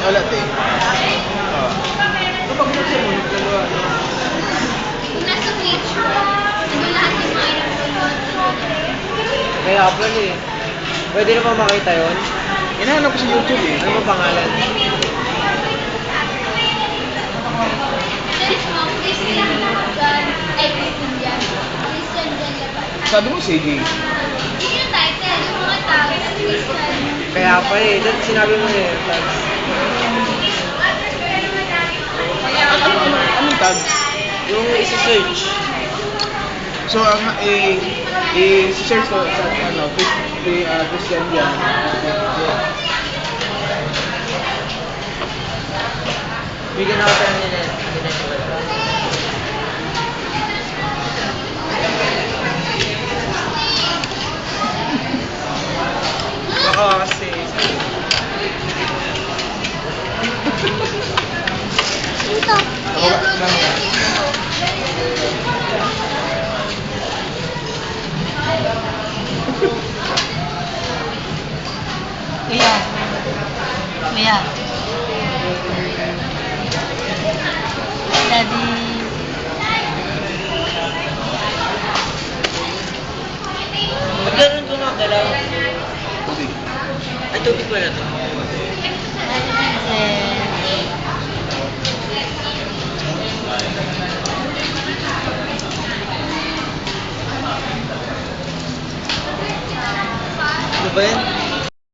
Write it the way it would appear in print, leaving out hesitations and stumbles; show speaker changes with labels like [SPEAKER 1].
[SPEAKER 1] Wala, te. Kapag nasa mo, nagdalawa, no?
[SPEAKER 2] Kung nasa picture, ano lahat yung mga ilang
[SPEAKER 3] Kaya pala eh. Pwede na ba makita yun?
[SPEAKER 1] Hinahanap ko sa YouTube eh.
[SPEAKER 3] Ano ba pangalan?
[SPEAKER 2] There's mga Christian Jan, ay Christian Jan. Christian Jan Labat.
[SPEAKER 1] Sabi mo, sige.
[SPEAKER 2] Yun yung title, yung mga tags, Christian.
[SPEAKER 3] Kaya pala eh. Dahil sinabi mo eh. Tags.
[SPEAKER 1] Anong tag?
[SPEAKER 3] Yung isi-search.
[SPEAKER 1] So, i-search ko sa, ano, Christian yan.
[SPEAKER 3] Bigyan ako tayo nila. Oo, kasi.
[SPEAKER 2] Ito.
[SPEAKER 1] Ako ba?
[SPEAKER 4] Kuya. Kuya. Daddy.
[SPEAKER 3] Magkaroon ko nga dalaw.
[SPEAKER 1] Tubig.
[SPEAKER 3] Ay, tubig pala to.